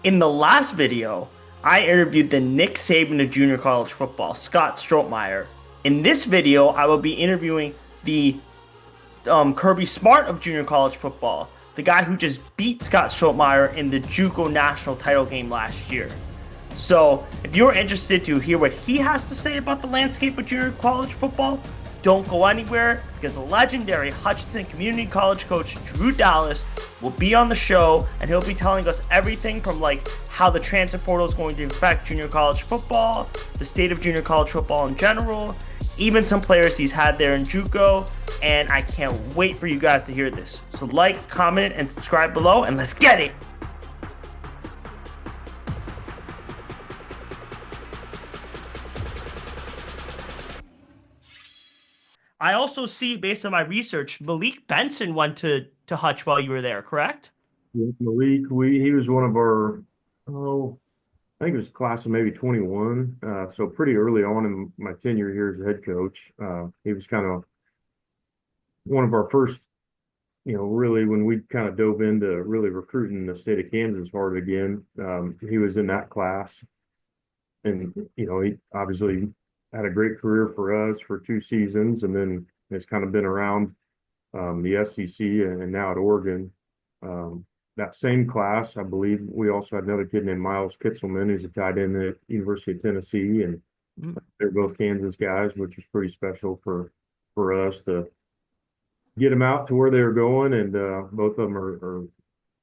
In the last video, I interviewed the Nick Saban of junior college football, Scott Strohmeyer. In this video, I will be interviewing the Kirby Smart of junior college football, the guy who just beat Scott Strohmeyer in the JUCO national title game last year. So, if you're interested to hear what he has to say about the landscape of junior college football, don't go anywhere because the legendary Hutchinson Community College coach Drew Dallas will be on the show and he'll be telling us everything from like how the transfer portal is going to affect junior college football, the state of junior college football in general, even some players he's had there in JUCO, and I can't wait for you guys to hear this. So like, comment, and subscribe below, and let's get it! I also see, based on my research, Malik Benson went to Hutch while you were there, correct? With Malik, he was one of our, oh, I think it was class of maybe 21. So pretty early on in my tenure here as a head coach. He was kind of one of our first, really when we kind of dove into really recruiting the state of Kansas hard again. He was in that class. And, he obviously had a great career for us for 2 seasons and then has kind of been around the SEC and now at Oregon. That same class, I believe we also had another kid named Miles Kitzelman, who's a tight end at University of Tennessee, and Mm. they're both Kansas guys, which was pretty special for us to get them out to where they were going. And both of them are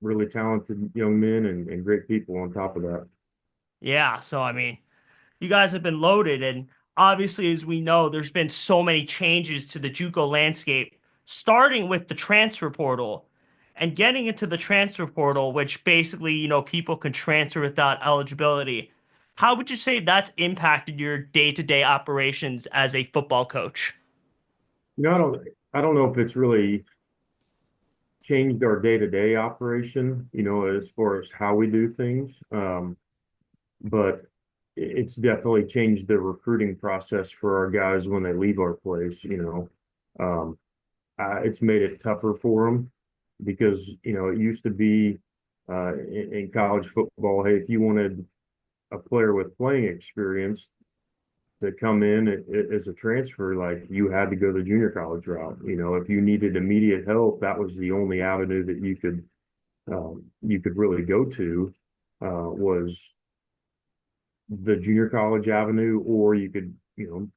really talented young men and great people on top of that. Yeah, so I mean, you guys have been loaded, and obviously, as we know, there's been so many changes to the JUCO landscape, starting with the transfer portal and getting into the transfer portal, which basically, people can transfer without eligibility. How would you say that's impacted your day-to-day operations as a football coach? You know, I don't know if it's really changed our day-to-day operation, as far as how we do things. But it's definitely changed the recruiting process for our guys when they leave our place. It's made it tougher for them because, it used to be in college football, hey, if you wanted a player with playing experience to come in as a transfer, like you had to go the junior college route. If you needed immediate help, that was the only avenue that you could really go to was the junior college avenue, or you could,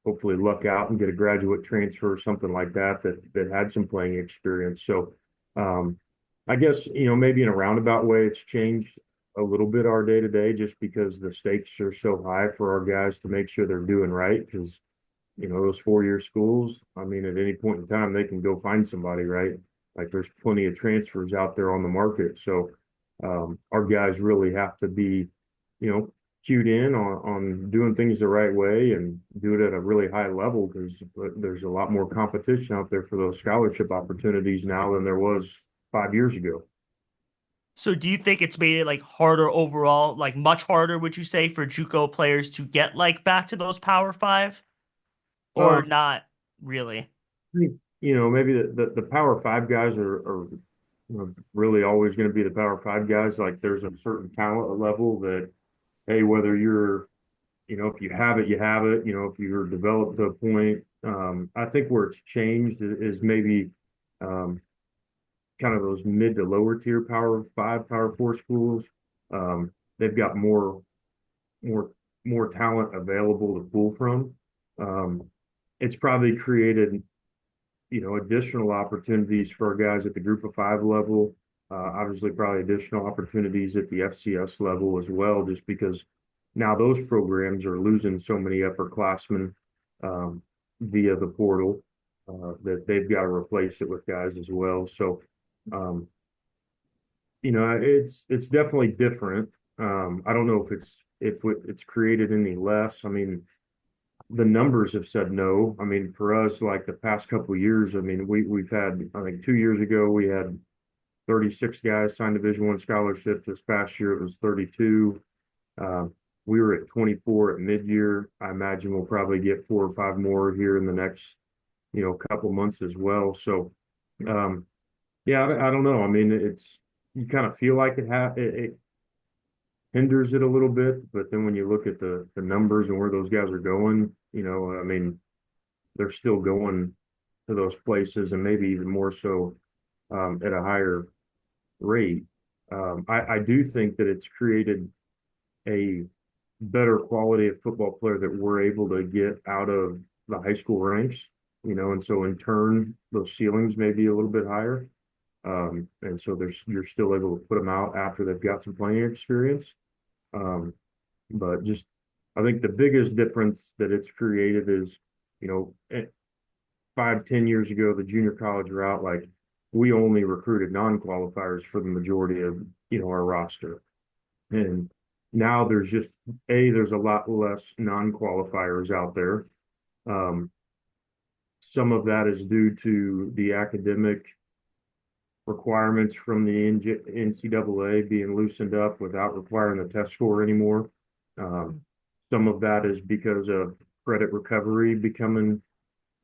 hopefully luck out and get a graduate transfer or something like that had some playing experience. So I guess, maybe in a roundabout way, it's changed a little bit our day to day just because the stakes are so high for our guys to make sure they're doing right. Because, those 4-year schools, I mean, at any point in time, they can go find somebody, right? Like there's plenty of transfers out there on the market. So our guys really have to be, you know, cued in on doing things the right way and do it at a really high level because there's a lot more competition out there for those scholarship opportunities now than there was 5 years ago. So do you think it's made it like harder overall, like much harder, would you say, for JUCO players to get like back to those Power Five, or Um, not really? I think, maybe the Power Five guys are really always going to be the Power Five guys. Like there's a certain talent level that, hey, whether you're, if you have it, you have it. If you're developed to a point, I think where it's changed is maybe um, kind of those mid to lower tier Power Five, Power Four schools. They've got more, more talent available to pull from. Um, it's probably created additional opportunities for our guys at the group of five level. Obviously, probably additional opportunities at the FCS level as well, just because now those programs are losing so many upperclassmen via the portal that they've got to replace it with guys as well. So, um, it's definitely different. I don't know if it's created any less. I mean, the numbers have said no. I mean, for us, like the past couple of years, I mean, we've had, I think 2 years ago we had 36 guys sign Division I scholarships. This past year it was 32. Uh, we were at 24 at mid-year. I imagine we'll probably get 4 or 5 more here in the next, couple months as well. So, um, yeah, I don't know. I mean, you kind of feel like hinders it a little bit. But then when you look at the numbers and where those guys are going, I mean, they're still going to those places and maybe even more so at a higher rate. I do think that it's created a better quality of football player that we're able to get out of the high school ranks, and so in turn, those ceilings may be a little bit higher. And so you're still able to put them out after they've got some playing experience. Um, but just, I think the biggest difference that it's created is, 5, 10 years ago, the junior college route, like we only recruited non-qualifiers for the majority of, our roster. And now there's a lot less non-qualifiers out there. Um, some of that is due to the academic requirements from the NCAA being loosened up without requiring the test score anymore. Um, some of that is because of credit recovery becoming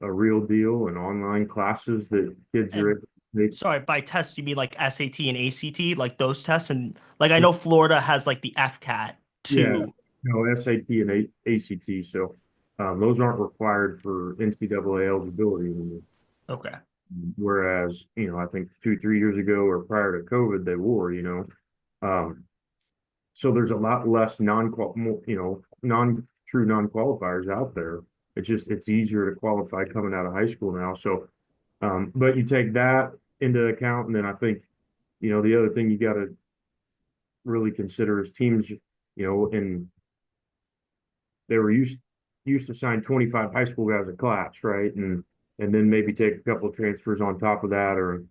a real deal and online classes that kids are And able to take. sorry, by tests you mean like SAT and ACT, like those tests, and like I know Florida has like the FCAT Yeah, too. SAT and ACT. So those aren't required for NCAA eligibility anymore. Okay. Whereas, I think 2, 3 years ago or prior to COVID, they were. Um, so there's a lot less non-true non-qualifiers out there. It's easier to qualify coming out of high school now. So, but you take that into account, and then I think, the other thing you got to really consider is teams, and they were used to sign 25 high school guys a class, right? And then maybe take a couple of transfers on top of that, or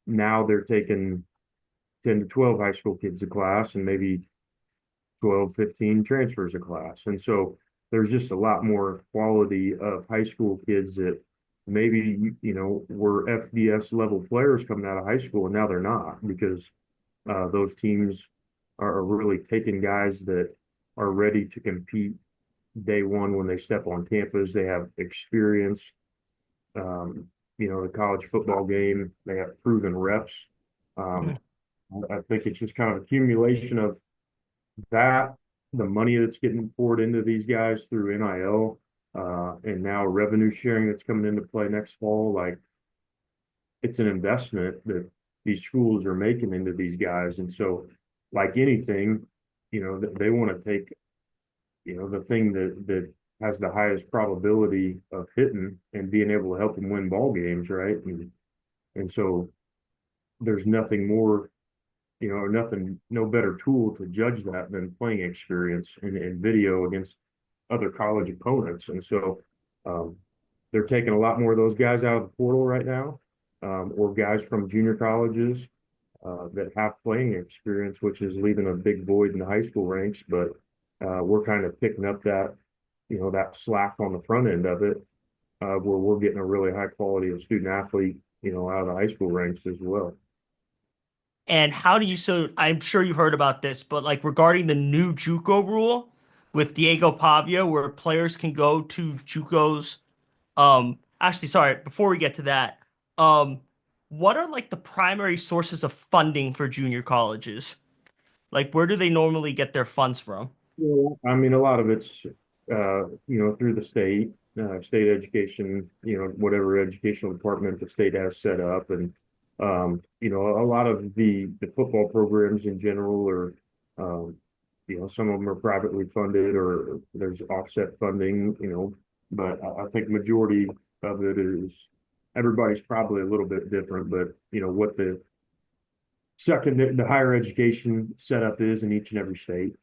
now they're taking 10 to 12 high school kids a class and maybe 12, 15 transfers a class. And so there's just a lot more quality of high school kids that maybe, were FBS level players coming out of high school, and now they're not because those teams are really taking guys that are ready to compete day one when they step on campus. They have experience, um, the college football game. They have proven reps. Um, I think it's just kind of accumulation of that, the money that's getting poured into these guys through NIL, and now revenue sharing that's coming into play next fall. Like it's an investment that these schools are making into these guys. And so, like anything, they want to take, the thing that has the highest probability of hitting and being able to help them win ball games, right? And so there's nothing more, no better tool to judge that than playing experience and video against other college opponents. And so um, they're taking a lot more of those guys out of the portal right now, or guys from junior colleges that have playing experience, which is leaving a big void in the high school ranks. But we're kind of picking up that slack on the front end of it, where we're getting a really high quality of student athlete, out of the high school ranks as well. And how do you, so I'm sure you've heard about this, but like regarding the new JUCO rule with Diego Pavia, where players can go to JUCOs. Actually, sorry, before we get to that, um, what are like the primary sources of funding for junior colleges? Like, where do they normally get their funds from? Yeah, I mean, a lot of it's, through the state education, whatever educational department the state has set up. And, a lot of the football programs in general are, some of them are privately funded or there's offset funding, but I think majority of it is everybody's probably a little bit different, but, what the higher education setup is in each and every state.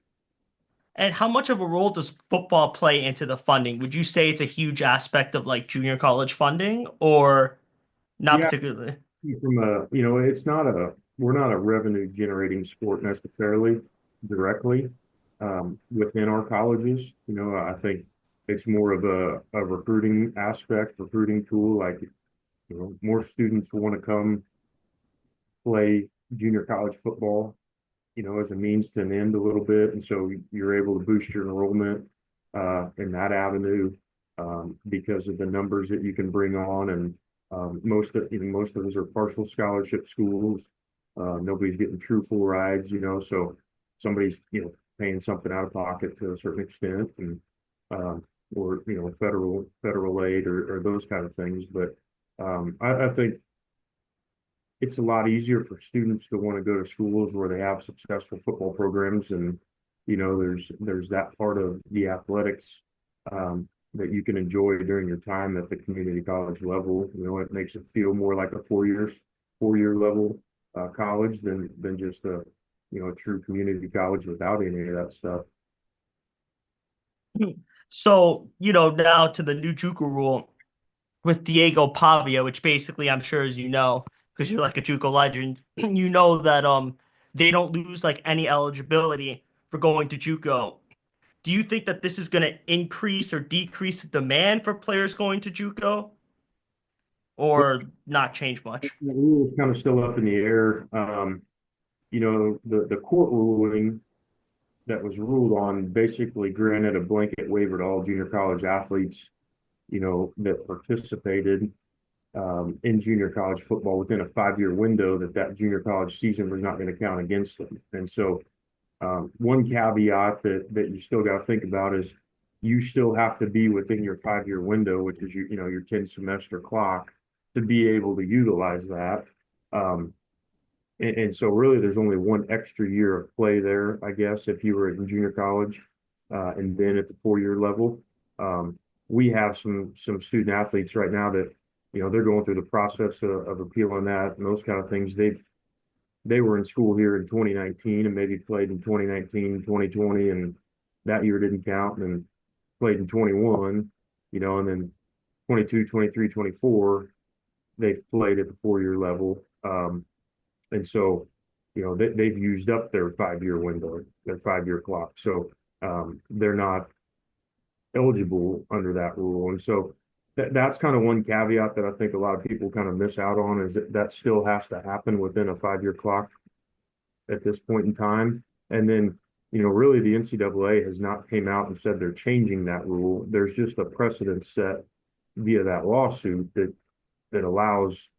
And how much of a role does football play into the funding? Would you say it's a huge aspect of like junior college funding or not Yeah, particularly? from we're not a revenue generating sport necessarily directly within our colleges. I think it's more of a recruiting aspect, recruiting tool. Like, more students want to come play junior college football, as a means to an end a little bit. And so you're able to boost your enrollment in that avenue because of the numbers that you can bring on. And most of us are partial scholarship schools. Nobody's getting true full rides, so somebody's, paying something out of pocket to a certain extent, and um, or federal aid, or those kind of things. But I think it's a lot easier for students to want to go to schools where they have successful football programs, and there's that part of the athletics that you can enjoy during your time at the community college level. It makes it feel more like a 4 year level college than just a true community college without any of that stuff. So, now to the new JUCO rule with Diego Pavia, which basically I'm sure as you know, because you're like a JUCO legend, you know that they don't lose like any eligibility for going to JUCO. Do you think that this is going to increase or decrease the demand for players going to JUCO or not change The much? rule is kind of still up in the air. The court ruling that was ruled on basically granted a blanket waiver to all junior college athletes, that participated in junior college football within a 5 year window, that junior college season was not going to count against them. And so, one caveat that you still got to think about is you still have to be within your 5 year window, which is your 10 semester clock, to be able to utilize that. Um, and so really there's only one extra year of play there, I guess, if you were in junior college, and then at the 4 year level. We have some student athletes right now that, they're going through the process of appealing that and those kind of things. They were in school here in 2019 and maybe played in 2019, 2020, and that year didn't count, and then played in 21, and then 22, 23, 24, they've played at the 4 year level. And so, they've used up their 5 year window, their 5 year clock. So they're not eligible under that rule. And so that's kind of one caveat that I think a lot of people kind of miss out on, is that still has to happen within a 5 year clock at this point in time. And then, really the NCAA has not came out and said they're changing that rule. There's just a precedent set via that lawsuit that allows,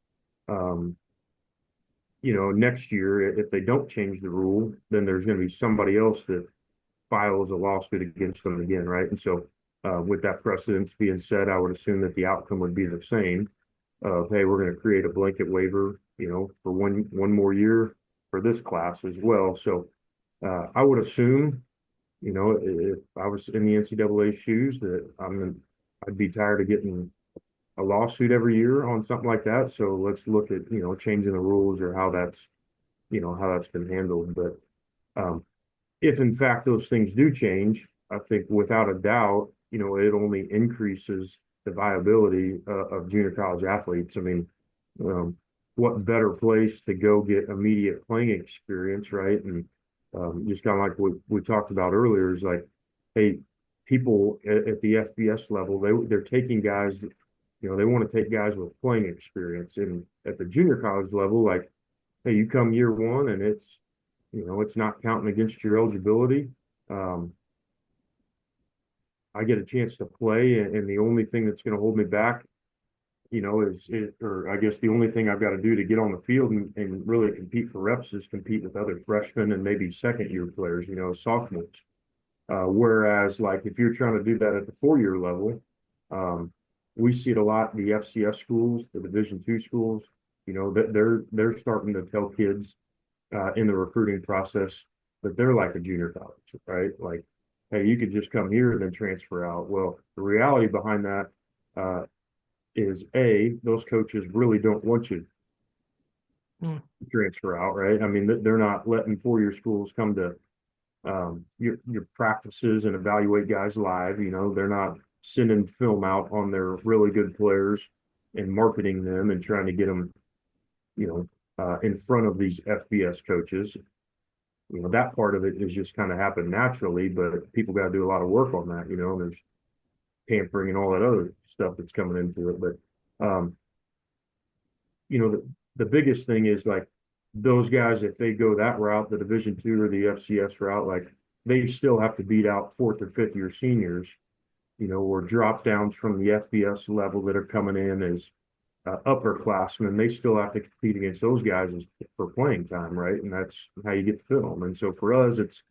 next year, if they don't change the rule, then there's going to be somebody else that files a lawsuit against them again, right? And so, with that precedence being said, I would assume that the outcome would be the same. Hey, we're going to create a blanket waiver, for one more year for this class as well. So, I would assume, if I was in the NCAA shoes, that I'd be tired of getting a lawsuit every year on something like that. So let's look at, changing the rules, or how that's been handled. But if in fact those things do change, I think without a doubt, it only increases the viability of junior college athletes. I mean, what better place to go get immediate playing experience, right? And just kind of like what we talked about earlier, is like, hey, people at the FBS level, they're taking guys, they want to take guys with playing experience. And at the junior college level, like, hey, you come year one and it's not counting against your eligibility. I get a chance to play, and the only thing that's going to hold me back, or I guess the only thing I've got to do to get on the field and really compete for reps is compete with other freshmen and maybe second year players, sophomores. Whereas, like, if you're trying to do that at the 4 year level, we see it a lot in the FCS schools, the Division II schools. That they're starting to tell kids in the recruiting process that they're like a junior college, right? Like, hey, you could just come here and then transfer out. Well, the reality behind that is, those coaches really don't want you Hmm. to transfer out, right? I mean, they're not letting 4 year schools come to your practices and evaluate guys live. They're not sending film out on their really good players and marketing them and trying to get them, in front of these FBS coaches. That part of it is just kind of happened naturally, but people got to do a lot of work on that. There's pampering and all that other stuff that's coming into it. But, the biggest thing is, like, those guys, if they go that route, the Division II or the FCS route, like, they still have to beat out 4th or 5th year seniors, or drop downs from the FBS level that are coming in as upperclassmen, they still have to compete against those guys for playing time, right? And that's how you get the film. And so for us, it's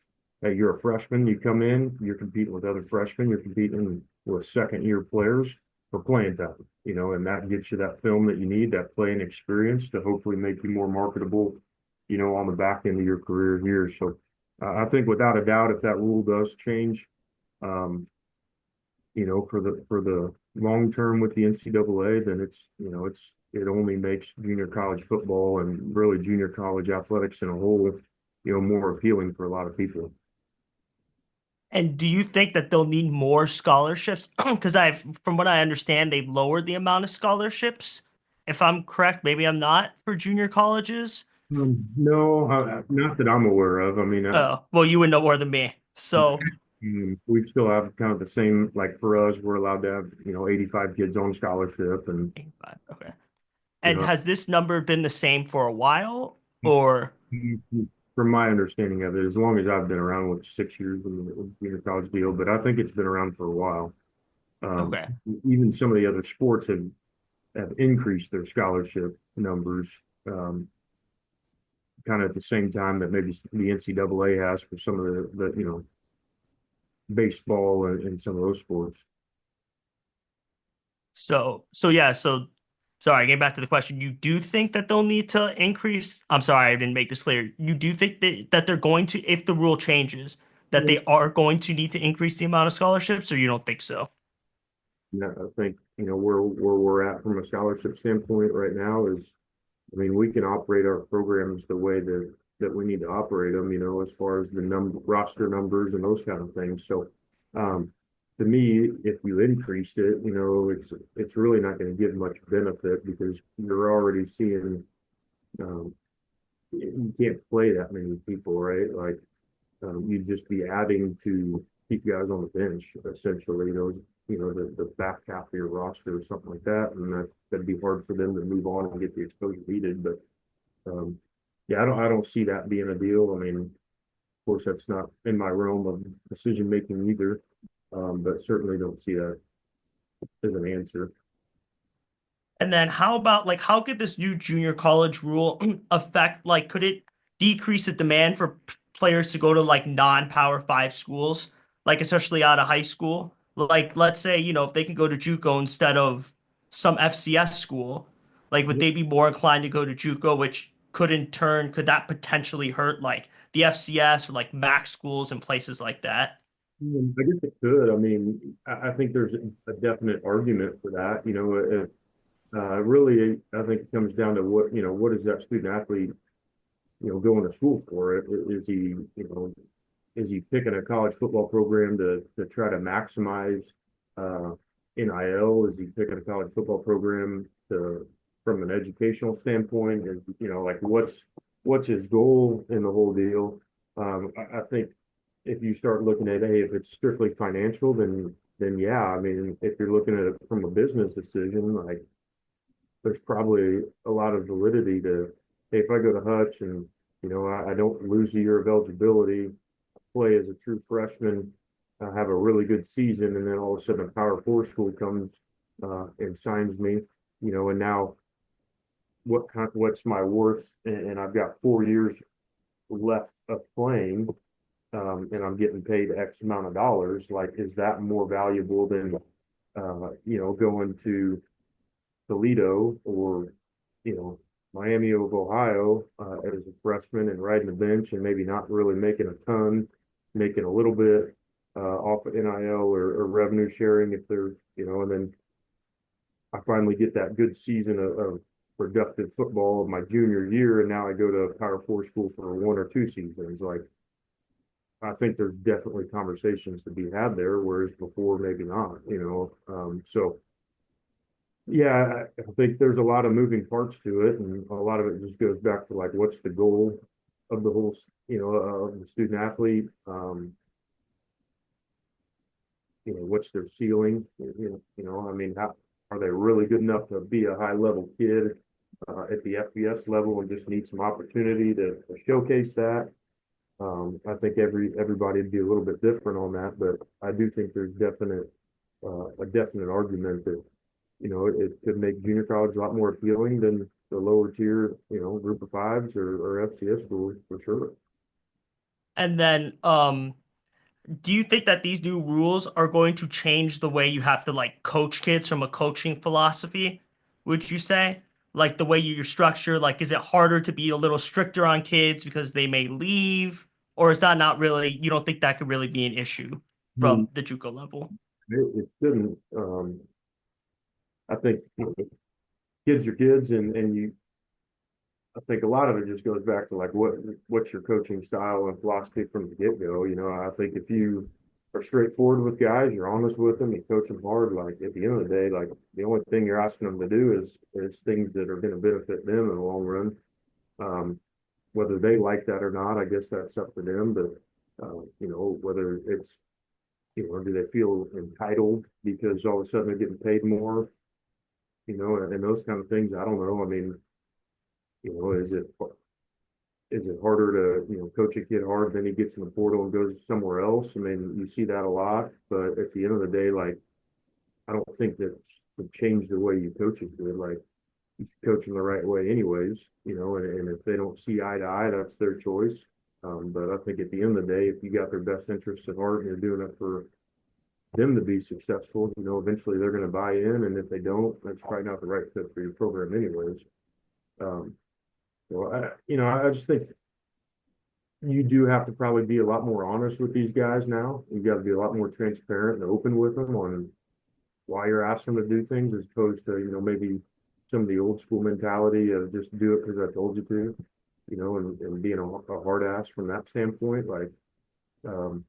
hey, you're a freshman, you come in, you're competing with other freshmen, you're competing with second year players for playing time, and that gets you that film that you need, that playing experience to hopefully make you more marketable, on the back end of your career here. So I think without a doubt, if that rule does change, um, for the long term with the NCAA, then it only makes junior college football and really junior college athletics in a whole, more appealing for a lot of people. And do you think that they'll need more scholarships? Because from what I understand, they've lowered the amount of scholarships. If I'm correct, maybe I'm not for junior colleges. No, not that I'm aware of. I mean, Oh, well, you would know more than me. So, we still have kind of the same, like for us, we're allowed to have, 85 kids on scholarship and, 85, okay. you And know, has this number been the same for a while, or from my understanding of it, as long as I've been around with 6 years in the junior college deal, but I think it's been around for a while. Um, okay? Even some of the other sports have increased their scholarship numbers, kind of at the same time that maybe the NCAA has for some of the baseball and some of those sports. So yeah, so sorry, getting back to the question, you do think that they'll need to increase? I'm sorry, I didn't make this clear. You do think that they're going to, if the rule changes, that they are going to need to increase the amount of scholarships, or you don't think so? Yeah, I think, where we're at from a scholarship standpoint right now is, I mean, we can operate our programs the way that we need to operate them, as far as the roster numbers and those kind of things. So, um, to me, if you increased it, it's really not going to give much benefit because you're already seeing, um, you can't play that many people, right? Like, you'd just be adding to keep guys on the bench, essentially, the back half of your roster or something like that. And that'd be hard for them to move on and get the exposure needed. But um, yeah, I don't see that being a deal. I mean, of course, that's not in my realm of decision making either. But certainly don't see that as an answer. And then how about like how could this new junior college rule affect like could it decrease the demand for players to go to like non-Power Five schools, like especially out of high school? Like let's say, if they can go to JUCO instead of some FCS school, like would they be more inclined to go to JUCO, which could in turn could that potentially hurt like the FCS or like MAC schools and places like that? I guess it could. I mean, I think there's a definite argument for that. Really, I think it comes down to what is that student athlete, going to school for? Is he, is he picking a college football program to try to maximize uh, NIL? Is he picking a college football program from an educational standpoint? Is, like what's his goal in the whole deal? I think if you start looking at, hey, if it's strictly financial, then yeah, I mean, if you're looking at it from a business decision, like there's probably a lot of validity to, hey, if I go to Hutch and I don't lose a year of eligibility, play as a true freshman, have a really good season, and then all of a sudden a Power Four school comes and signs me, and now what's my worth? And I've got 4 years left of playing, and I'm getting paid X amount of dollars. Like, is that more valuable than going to Toledo or Miami of Ohio as a freshman and riding the bench and maybe not really making a ton, making a little bit off of NIL or revenue sharing if they're and then I finally get that good season of productive football of my junior year, and now I go to a Power Four school for 1 or 2 seasons. Like, I think there's definitely conversations to be had there, whereas before maybe not. So yeah, I think there's a lot of moving parts to it, and a lot of it just goes back to like what's the goal of the whole, of the student athlete. What's their ceiling? I mean, how are they really good enough to be a high level kid at the FBS level and just need some opportunity to showcase that? I think everybody would be a little bit different on that, but I do think there's a definite argument that it could make junior college a lot more appealing than the lower tier, group of fives or FCS schools for sure. And then, do you think that these new rules are going to change the way you have to like coach kids from a coaching philosophy? Would you say? Like the way you're structured, like is it harder to be a little stricter on kids because they may leave? Or is that not really, you don't think that could really be an issue I mean, from the JUCO level? it shouldn't. I think kids are kids, and I think a lot of it just goes back to like what's your coaching style and philosophy from the get go. I think if you are straightforward with guys, you're honest with them, you coach them hard. Like at the end of the day, like the only thing you're asking them to do is things that are going to benefit them in the long run. Um, whether they like that or not, I guess that's up to them. But whether it's do they feel entitled because all of a sudden they're getting paid more, and those kind of things. I don't know. I mean, is it harder to coach a kid hard, then he gets in the portal and goes somewhere else? I mean, you see that a lot, but at the end of the day, like I don't think that to change the way you coach a kid. Like you should coach them the right way, anyways. And if they don't see eye to eye, that's their choice. But I think at the end of the day, if you got their best interests at heart and you're doing it for them to be successful, eventually they're going to buy in, and if they don't, that's probably not the right fit for your program, anyways. Um, I just think you do have to probably be a lot more honest with these guys now. You got to be a lot more transparent and open with them on why you're asking them to do things, as opposed to maybe some of the old school mentality of just do it because I told you to, and being a hard ass from that standpoint. Like, um,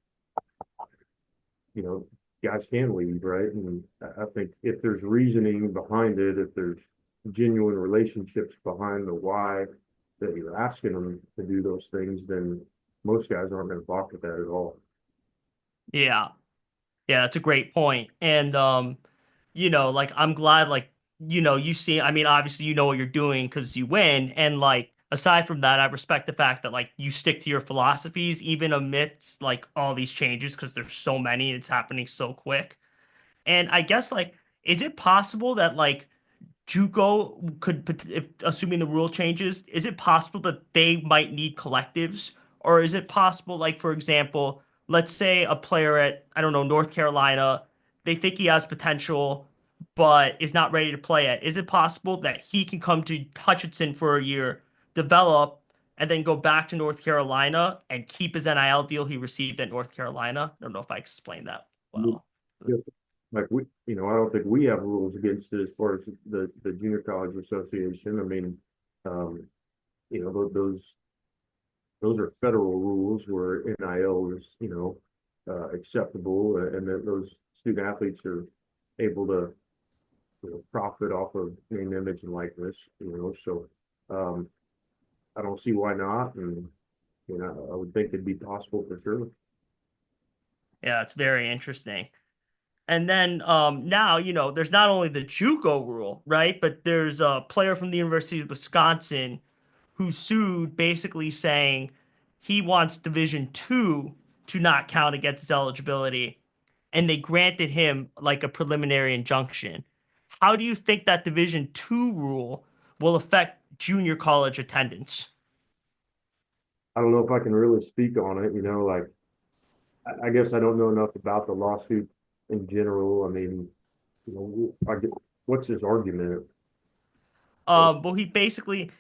you know, guys can leave, right? And I think if there's reasoning behind it, if there's genuine relationships behind the why that you're asking them to do those things, then most guys aren't going to balk at that at all. Yeah. Yeah, that's a great point. And like I'm glad like you see I mean obviously you know what you're doing because you win and like aside from that I respect the fact that like you stick to your philosophies even amidst like all these changes because there's so many and it's happening so quick. And I guess like is it possible that like JUCO if assuming the rule changes, is it possible that they might need collectives? Or is it possible, like, for example, let's say a player at, I don't know, North Carolina, they think he has potential, but is not ready to play yet. Is it possible that he can come to Hutchinson for a year, develop, and then go back to North Carolina and keep his NIL deal he received at North Carolina? I don't know if I explained that well. Like I don't think we have rules against it as far as the junior college association. I mean, um, those are federal rules where NIL is, acceptable, and that those student athletes are able to, profit off of name, image, and likeness. So um, I don't see why not, and I would think it'd be possible for sure. Yeah, it's very interesting. And then now, there's not only the JUCO rule, right? But there's a player from the University of Wisconsin who sued basically saying he wants Division Two to not count against his eligibility. And they granted him like a preliminary injunction. How do you think that Division Two rule will affect junior college attendance? I don't know if I can really speak on it. Like I guess I don't know enough about the lawsuit in general. I mean, what's his argument? Well, he basically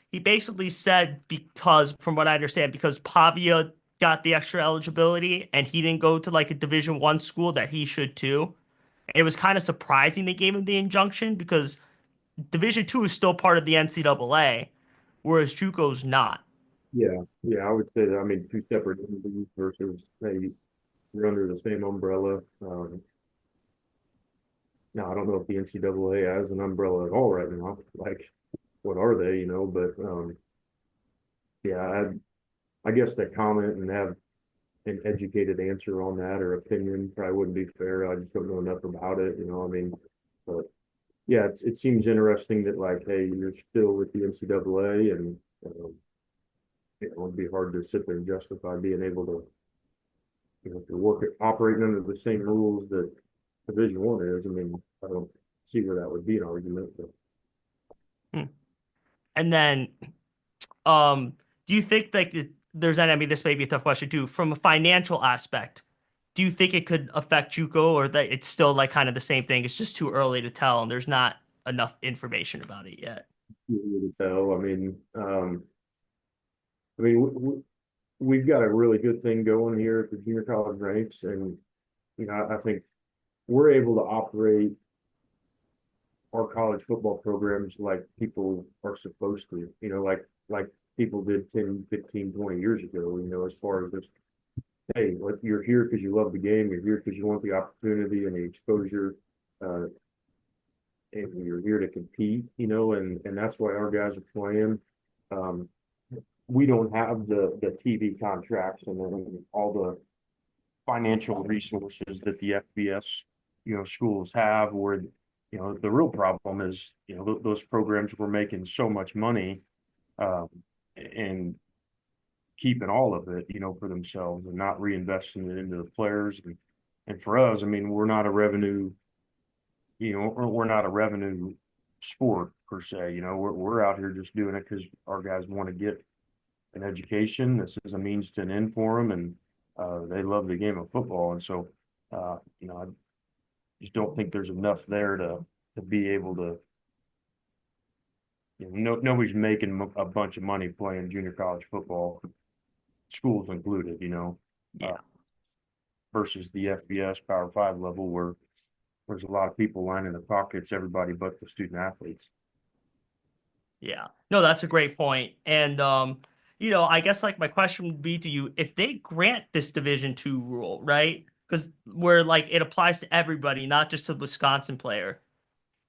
said because, from what I understand, because Pavia got the extra eligibility and he didn't go to like a Division 1 school, that he should too. And it was kind of surprising they gave him the injunction because Division 2 is still part of the NCAA, whereas JUCO's not. Yeah, yeah, I would say that. I mean, two separate entities versus hey, you're under the same umbrella. Now, I don't know if the NCAA has an umbrella at all right now. Like, what are they? But yeah, I guess that comment and have an educated answer on that or opinion probably wouldn't be fair. I just don't know enough about it. I mean, but yeah, it seems interesting that like, hey, you're still with the NCAA, and it would be hard to sit there and justify being able to, if you're operating under the same rules that Division 1 is. I mean, I don't see where that would be an argument. But Hmm. And then, um, do you think like there's any, I mean, this may be a tough question too, from a financial aspect, do you think it could affect JUCO or that it's still like kind of the same thing? It's just too early to tell and there's not enough information about it yet. you can tell. I mean, we've got a really good thing going here at the junior college ranks, and I think we're able to operate our college football programs like people are supposed to, like people did 10, 15, 20 years ago, as far as just, hey, you're here because you love the game, you're here because you want the opportunity and the exposure, uh, and you're here to compete, and that's why our guys are playing. Um, we don't have the TV contracts and all the financial resources that the FBS, schools have, where, the real problem is, those programs were making so much money, um, and keeping all of it, for themselves and not reinvesting it into the players. And for us, I mean, we're not a revenue sport per se, we're out here just doing it because our guys want to get an education. This is a means to an end for them, and they love the game of football. And so, I just don't think there's enough there to be able to. Nobody's making a bunch of money playing junior college football, schools included. Uh, Yeah. versus the FBS Power Five level where there's a lot of people lining the pockets, everybody but the student athletes. Yeah. No, that's a great point. And I guess like my question would be to you, if they grant this Division Two rule, right? Because where like it applies to everybody, not just a Wisconsin player.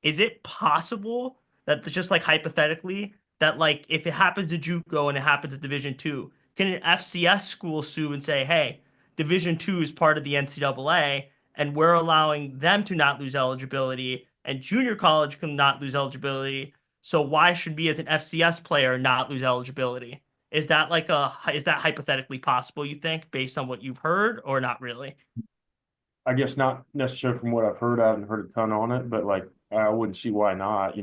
Is it possible that just like hypothetically that like if it happens to JUCO and it happens at Division Two, can an FCS school sue and say, "Hey, Division Two is part of the NCAA, and we're allowing them to not lose eligibility, and junior college can not lose eligibility. So why should we as an FCS player not lose eligibility?" Is that hypothetically possible, you think, based on what you've heard, or not really? I guess not necessarily from what I've heard. I haven't heard a ton on it, but like I wouldn't see why not.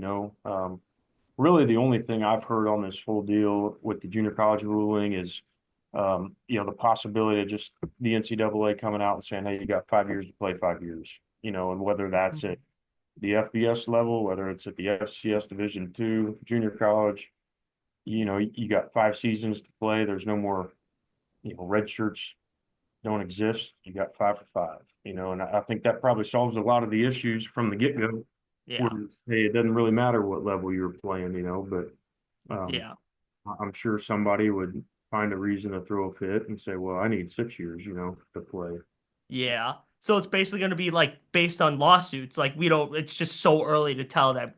Really the only thing I've heard on this whole deal with the junior college ruling is, the possibility of just the NCAA coming out and saying, hey, you got 5 years to play 5 years, and whether that's at Mhm. the FBS level, whether it's at the FCS Division two, junior college, you got 5 seasons to play. There's no more, red shirts don't exist. You got 5 for 5, and I think that probably solves a lot of the issues from the get-go where, Yeah. hey, it doesn't really matter what level you're playing, but Yeah. I'm sure somebody would find a reason to throw a fit and say, well, I need 6 years, to play. Yeah. So it's basically going to be like based on lawsuits. Like we don't, it's just so early to tell that,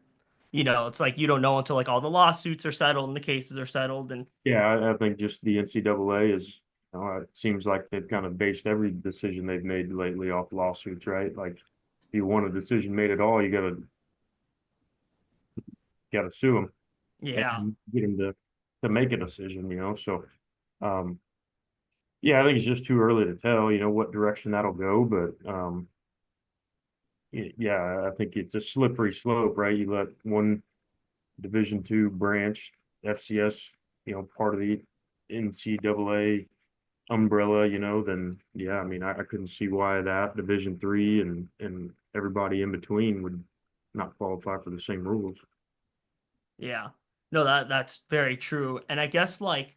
it's like you don't know until like all the lawsuits are settled and the cases are settled. And Yeah, I think just the NCAA is, it seems like they've kind of based every decision they've made lately off lawsuits, right? Like if you want a decision made at all, you gotta sue them yeah. and get them to make a decision, So, um, yeah, I think it's just too early to tell, what direction that'll go. But yeah, I think it's a slippery slope, right? You let one Division two branch, FCS, part of the NCAA umbrella, then yeah, I mean, I couldn't see why that Division three and everybody in between would not qualify for the same rules. Yeah. No, that's very true. And I guess like,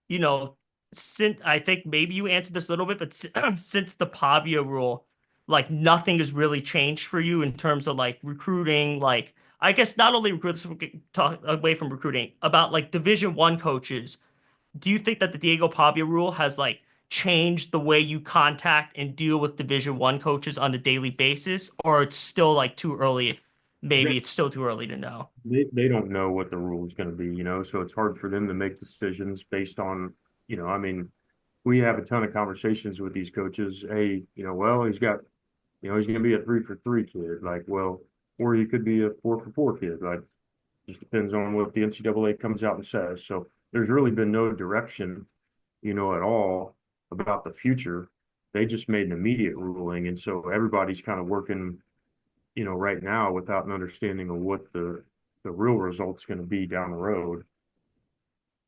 you know, since I think maybe you answered this a little bit, but since the Pavia rule, like nothing has really changed for you in terms of like recruiting, like I guess not only recruits talk away from recruiting about like Division One coaches. Do you think that the Diego Pavia rule has like changed the way you contact and deal with Division One coaches on a daily basis, or it's still like too early? They, Maybe it's still too early to know. they don't know what the rule is going to be, so it's hard for them to make decisions based on, I mean, we have a ton of conversations with these coaches. Hey, well, he's going to be a 3 for 3 kid. Like, well, or he could be a 4 for 4 kid. Like, just depends on what the NCAA comes out and says. So there's really been no direction, at all about the future. They just made an immediate ruling, and so everybody's kind of working right now without an understanding of what the real result's going to be down the road.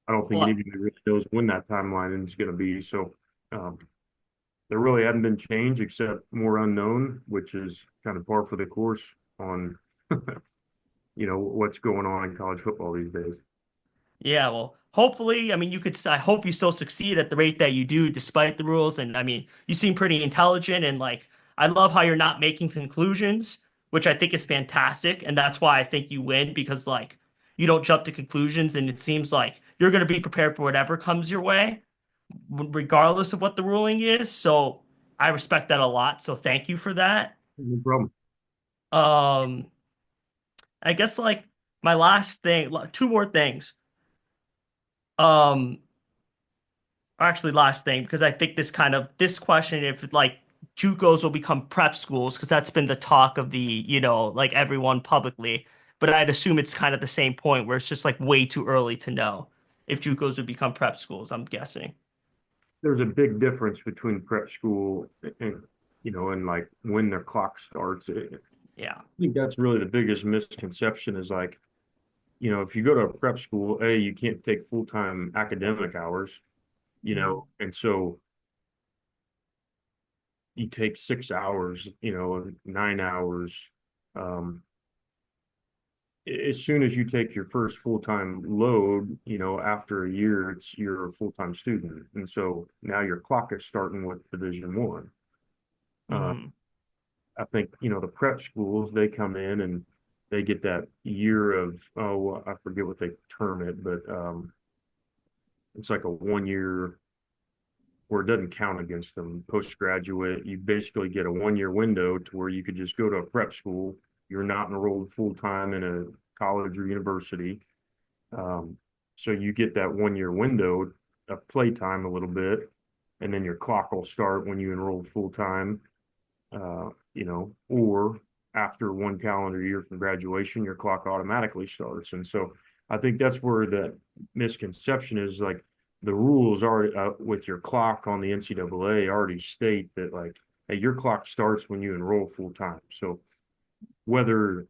I don't think Well, anybody really knows when that timeline is going to be. So um, there really hadn't been change except more unknown, which is kind of par for the course on what's going on in college football these days. yeah, well, hopefully, I mean, I hope you still succeed at the rate that you do despite the rules. And I mean, you seem pretty intelligent and like, I love how you're not making conclusions, which I think is fantastic. And that's why I think you win because like, you don't jump to conclusions and it seems like you're going to be prepared for whatever comes your way, regardless of what the ruling is. So I respect that a lot. So thank you for that. No problem. Um, I guess like my last thing, two more things. Um, Actually, last thing, because I think this question, if like JUCOs will become prep schools, because that's been the talk of like everyone publicly. But I'd assume it's kind of the same point where it's just like way too early to know if JUCOs would become prep schools, I'm guessing. There's a big difference between prep school and like when their clock starts. I Yeah. think that's really the biggest misconception is like, if you go to a prep school, you can't take full-time academic hours, Mhm. and so you take 6 hours, 9 hours. Um, as soon as you take your first full-time load, after a year, you're a full-time student. And so now your clock is starting with Division One. Uh, Mhm. I think, the prep schools, they come in and they get that year of, oh, well, I forget what they term it, but it's like a 1 year where it doesn't count against them. Postgraduate, you basically get a 1 year window to where you could just go to a prep school. You're not enrolled full time in a college or university. Um, so you get that 1 year window of playtime a little bit, and then your clock will start when you enroll full time, or after one calendar year from graduation, your clock automatically starts. And so I think that's where the misconception is like the rules are with your clock on the NCAA already state that like, hey, your clock starts when you enroll full time. So whether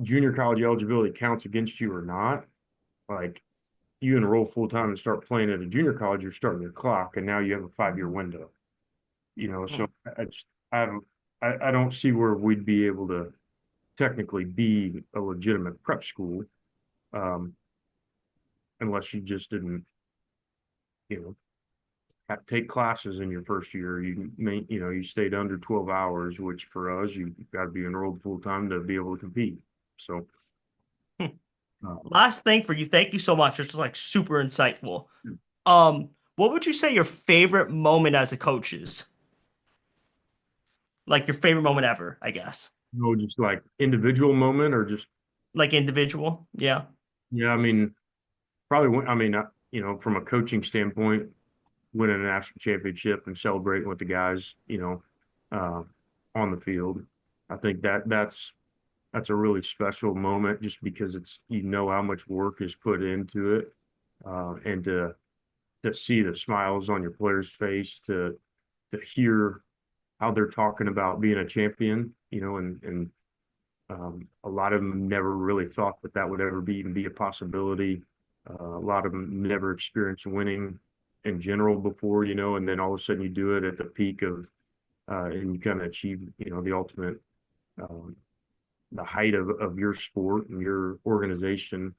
junior college eligibility counts against you or not, like you enroll full time and start playing at a junior college, you're starting your clock, and now you have a 5 year window. So Mhm. I just I don't see where we'd be able to technically be a legitimate prep school um, unless you just didn't, you know, take classes in your first year. You stayed under 12 hours, which for us, you got to be enrolled full time to be able to compete. So, Hmm. um, Last thing for you. Thank you so much. This was like super insightful. What would you say your favorite moment as a coach is? Like your favorite moment ever, I guess. just like individual moment or just, Like individual. Yeah. yeah, I mean, probably, from a coaching standpoint, winning a national championship and celebrating with the guys, uh, on the field. I think that's a really special moment just because it's how much work is put into it, and to see the smiles on your players' face, to hear how they're talking about being a champion, and a lot of them never really thought that that would ever even be a possibility. A lot of them never experienced winning in general before, and then all of a sudden you do it at the peak of, and you kind of achieve, the ultimate, um, the height of your sport and your organization.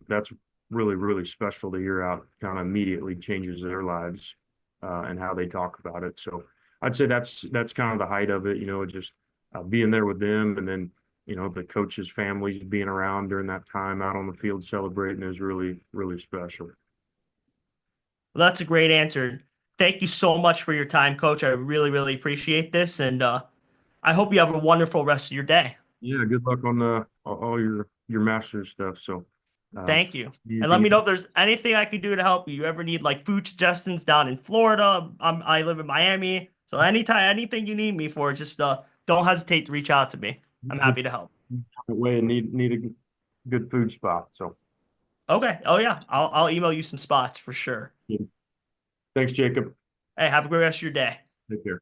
That's really, really special to hear how it kind of immediately changes their lives, and how they talk about it. So I'd say that's kind of the height of it, just being there with them, and then the coaches' families being around during that time out on the field celebrating is really, really special. Well, that's a great answer. Thank you so much for your time, Coach. I really, really appreciate this, and I hope you have a wonderful rest of your day. Yeah, good luck on all your master's stuff. So, um, Thank you. And let anything, me know if there's anything I can do to help you. You ever need like food suggestions down in Florida? I live in Miami, so anytime, anything you need me for, just don't hesitate to reach out to me. I'm happy to help. way and need a good food spot. So, Okay. Oh yeah, I'll email you some spots for sure. thanks, Jacob. Hey, have a great rest of your day. Take care.